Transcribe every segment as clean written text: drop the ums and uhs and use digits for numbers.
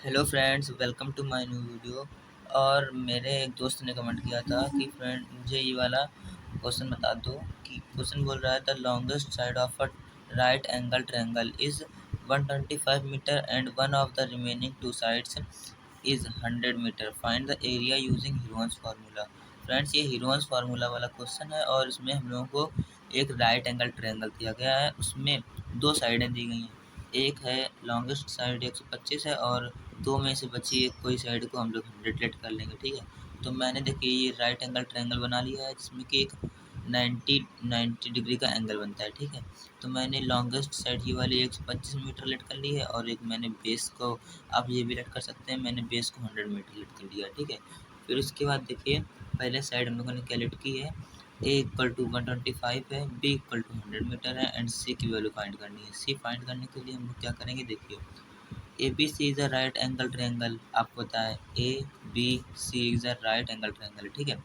Hello friends, welcome to my new video. और मेरे एक दोस्त ने कमेंट किया था कि फ्रेंड मुझे ये वाला क्वेश्चन बता दो कि क्वेश्चन बोल रहा है the longest side of a right angle triangle is 125 metre and one of the remaining two sides is 100 metre. Find the area using Heron's formula. Friends, ये हीरोन्स फार्मूला वाला क्वेश्चन है और इसमें हम लोगों को एक राइट एंगल ट्रायंगल दिया गया है। उसमें दो साइडें दी गई हैं। एक है लॉन्गेस्ट साइड 125 है और दो में से बची एक कोई साइड को हम लोग 100 लेट कर लेंगे। ठीक है, तो मैंने देखिए ये राइट एंगल ट्रायंगल बना लिया है जिसमें कि एक 90 डिग्री का एंगल बनता है। ठीक है, तो मैंने लॉन्गेस्ट साइड ये वाली 125 मीटर लेट कर ली है और एक मैंने बेस को, आप ये भी लेट कर सकते हैं, मैंने बेस को 100 मीटर लेट कर लिया। ठीक है, फिर उसके बाद देखिए पहले साइड हम लोगों ने क्या लेट की है, ए इक्वल टू 125 है, बी इक्वल टू 100 मीटर है एंड सी की वैल्यू फाइंड करनी है। सी फाइंड करने के लिए हम लोग क्या करेंगे, देखिए A B C is a right angle triangle, आपको पता है A B C is a right angle triangle. ठीक है,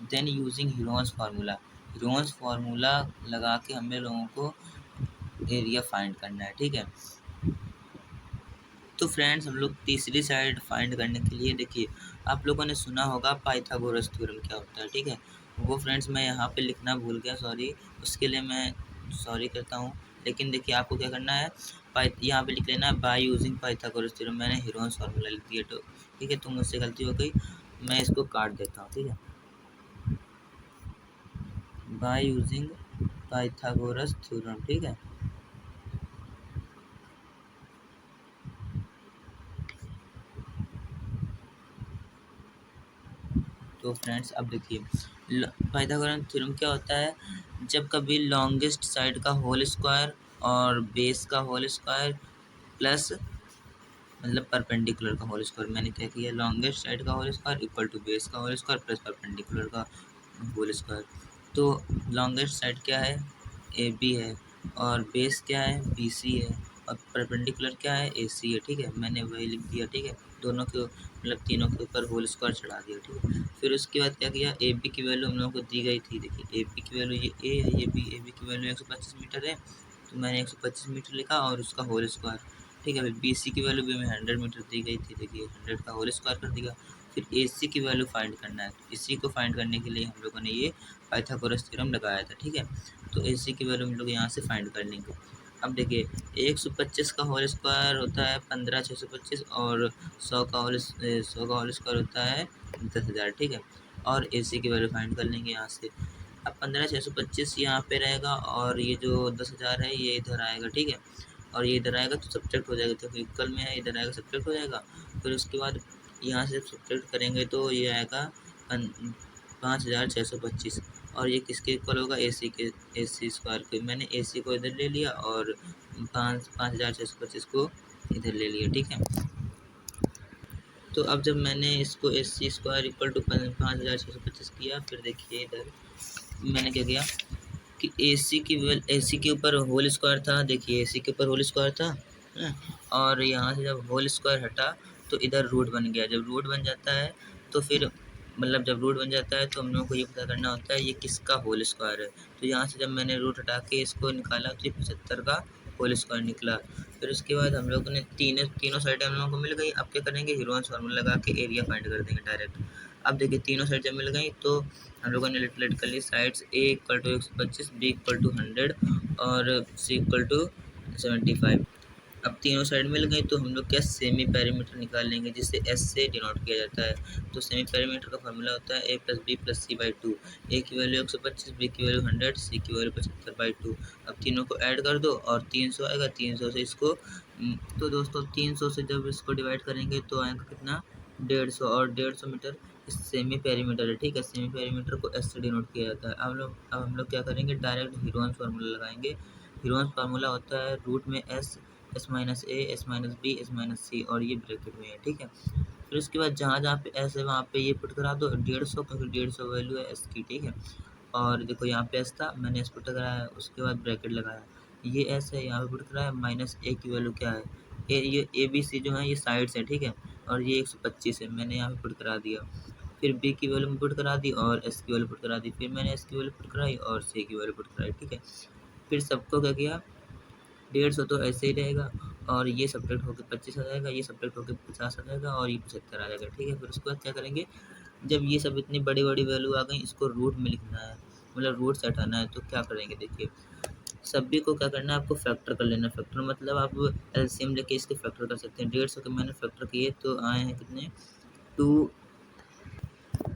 then using Heron's formula, Heron's formula लगा के हमें लोगों को एरिया फाइंड करना है। ठीक है, तो फ्रेंड्स हम लोग तीसरी साइड फाइंड करने के लिए देखिए आप लोगों ने सुना होगा पाइथागोरस थ्योरम क्या होता है। ठीक है, वो फ्रेंड्स मैं यहाँ पे लिखना भूल गया, सॉरी, उसके लिए मैं सॉरी करता हूँ। लेकिन देखिए आपको क्या करना है, यहाँ पे लिख लेना है बाय यूजिंग पाइथागोरस थ्योरम। मैंने हीरोन्स फार्मूला लिख दिया, तो ठीक है, तो मुझसे गलती हो गई, मैं इसको काट देता हूँ। ठीक है, बाय यूजिंग पाइथागोरस थ्योरम। ठीक है, तो फ्रेंड्स अब देखिए पाइथागोरस थ्योरम क्या होता है, जब कभी लॉन्गेस्ट साइड का होल स्क्वायर और बेस का होल स्क्वायर प्लस मतलब परपेंडिकुलर का होल स्क्वायर, मैंने क्या किया, लॉन्गेस्ट साइड का whole square equal to base का होल स्क्वायर प्लस परपेंडिकुलर का होल स्क्वायर। तो लॉन्गेस्ट साइड क्या है, ए बी है, और बेस क्या है, बी सी है, और परपेंडिकुलर क्या है, ए सी है। ठीक है, मैंने वही लिख दिया। ठीक है, दोनों के मतलब तीनों के ऊपर होल स्क्वायर चढ़ा दिया। ठीक है, फिर उसके बाद क्या किया, ए बी की वैल्यू हम लोगों को दी गई थी। देखिए ए बी की वैल्यू ये ए है, ये बी, ए बी की वैल्यू 125 मीटर है, तो मैंने 125 मीटर लिखा और उसका होल स्क्वायर। ठीक है, बी सी की वैल्यू भी हमें 100 मीटर दी गई थी, देखिए 100 का होल स्क्वायर कर दिया। फिर ए सी की वैल्यू फाइंड करना है, तो इसी को फाइंड करने के लिए हम लोगों ने ये पाइथागोरस थ्योरम लगाया था। ठीक है, तो ए सी की वैल्यू हम लोग यहाँ से फाइंड कर लेंगे। अब देखिए 125 का होल स्क्वायर होता है 15,625 और 100 का होल स्क्वायर होता है 10,000। ठीक है, और ए सी की वैल्यू फाइंड कर लेंगे यहाँ से। अब 15,625 यहाँ पे रहेगा और ये जो 10,000 है ये इधर आएगा। ठीक है, और ये इधर आएगा तो सब्ट्रैक्ट हो जाएगा, तो इक्वल में है, इधर आएगा सब्ट्रैक्ट हो जाएगा। फिर उसके बाद यहाँ से जब सब्ट्रैक्ट करेंगे तो ये आएगा 5,625, और ये किसके इक्वल होगा, ए सी के, ए सी स्क्वायर के। मैंने ए सी को इधर ले लिया और 5,625 को इधर ले लिया। ठीक है, तो अब जब मैंने इसको ए सी स्क्वायर इक्वल टू 5,625 किया, फिर देखिए इधर मैंने क्या किया कि ए सी के ऊपर होल स्क्वायर था, देखिए ए सी के ऊपर होल स्क्वायर था, हैं? और यहाँ से जब होल स्क्वायर हटा तो इधर रूट बन गया। जब रूट बन जाता है तो फिर मतलब जब रूट बन जाता है तो हम लोगों को ये पता करना होता है ये किसका होल स्क्वायर है। तो यहाँ से जब मैंने रूट हटा के इसको निकाला तो ये 75 का होल स्क्वायर निकला। फिर उसके बाद हम लोगों ने तीनों साइडें हम लोगों को मिल गई। अब क्या करेंगे, हीरोन्स फार्मूला लगा के एरिया फाइंड कर देंगे डायरेक्ट। अब देखिए तीनों साइड जब मिल गई तो हम लोगों ने लेट कर ली sides, a equal to 125, b equal to 100 और सी इक्वल टू 75। अब तीनों साइड मिल गई तो हम लोग क्या सेमी पैरामीटर निकाल लेंगे जिसे एस से डिनोट किया जाता है। तो सेमी पैरामीटर का फॉर्मूला होता है A plus B plus C by two. A की वैल्यू 125, बी की वैल्यू 100, सी की वैल्यू 75/2। अब तीनों को ऐड कर दो और 300 आएगा, 300 से इसको तो दोस्तों 300 से जब इसको डिवाइड करेंगे तो आएगा कितना, 150, और 150 मीटर सेमी पेरीमीटर है। ठीक है, सेमी पेरीमीटर को एस से डिनोट किया जाता है। अब हम लोग क्या करेंगे, डायरेक्ट हीरोन्स फार्मूला लगाएंगे। हीरोन्स फार्मूला होता है रूट में S, S minus A, S minus B, S minus C, और ये ब्रैकेट में है। ठीक है, फिर उसके बाद जहाँ जहाँ पे एस है वहाँ पे ये पुट करा दो 150, क्योंकि 150 वैल्यू है एस की। ठीक है, और देखो यहाँ पे एस था, मैंने एस पुट कराया, उसके बाद ब्रैकेट लगाया, ये एस है, यहाँ पे पुट कराया, माइनस ए की वैल्यू क्या है, ये ए बी सी जो है ये साइड्स है। ठीक है, और ये 125 है, मैंने यहाँ पे पुट करा दिया। फिर बी की वैल्यू पुट करा दी और एस की वैल्यू पुट करा दी, फिर मैंने एस की वैल्यू पुट कराई और सी की वैल्यू पुट कराई। ठीक है, फिर सबको क्या किया, 150 तो ऐसे ही रहेगा और ये सब्ट्रैक्ट होकर 25 आ जाएगा, ये सब्ट्रैक्ट होकर 50 आ जाएगा और ये 75 आ जाएगा, ठीक है। फिर उसके बाद क्या करेंगे, जब ये सब इतनी बड़ी बड़ी वैल्यू आ गई, इसको रूट में लिखना है, मतलब रूट से हटाना है। तो क्या करेंगे, देखिए सभी को क्या करना है, आपको फैक्टर कर लेना। फैक्टर मतलब आप एलसीएम लेके इसके फैक्टर कर सकते हैं। 150 के मैंने फैक्टर किए तो आए हैं कितने, 2।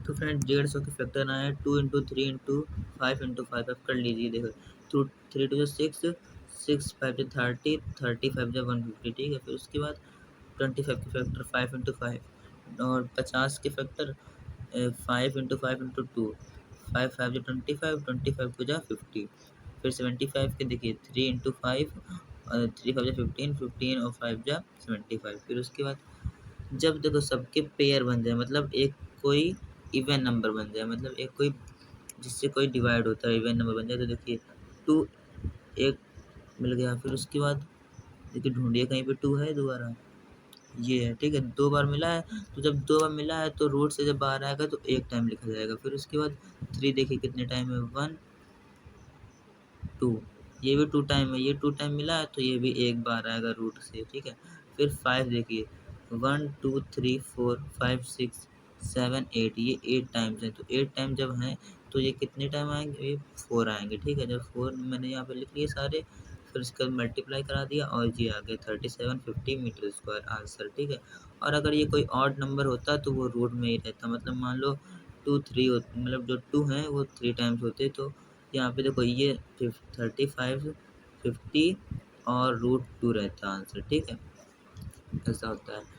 तो फ्रेंड 150 के फैक्टर आए हैं 2 इंटू 3 इंटू 5 इंटू 5। आप कर लीजिए, देखो 2 3 टू 6, 6 5 30, 30 5 150, ठीक है। फिर उसके बाद 25 के फैक्टर 5 इंटू 5 और 50 के फैक्टर 5 इंटू 5 इंटू 2, 5 5 25, 25 को जा 50। फिर 75 के देखिए 3 इंटू 5, 3 5 15, 15 और 5 जा 75। फिर उसके बाद जब देखो सबके पेयर बन जाए, मतलब एक कोई इवन नंबर बन जाए, मतलब एक कोई जिससे कोई डिवाइड होता है इवन नंबर बन जाए, तो देखिए 2 एक मिल गया। फिर उसके बाद देखिए ढूंढिए कहीं पे 2 है दोबारा, ये है, ठीक है। 2 बार मिला है, तो जब 2 बार मिला है तो रूट से जब बाहर आएगा तो एक टाइम लिखा जाएगा। फिर उसके बाद 3 देखिए कितने टाइम है, 1 2, ये भी 2 टाइम है, ये 2 टाइम मिला है तो ये भी एक बार आएगा रूट से, ठीक है। फिर 5 देखिए 1 2 3 4 5 6 7 8, ये 8 टाइम्स हैं। तो 8 टाइम जब हैं तो ये कितने टाइम आएंगे, ये 4 आएंगे, ठीक है। जब 4 मैंने यहाँ पे लिख लिए सारे, फिर उसके बाद मल्टीप्लाई करा दिया और ये आ गया 3750 मीटर स्क्वायर आंसर, ठीक है। और अगर ये कोई ऑड नंबर होता तो वो रूट में ही रहता, मतलब मान लो 2 3 मतलब जो 2 हैं वो 3 टाइम्स होते, तो यहाँ पे देखो ये 35 50 और रूट 2 रहता आंसर, ठीक है। ऐसा होता है।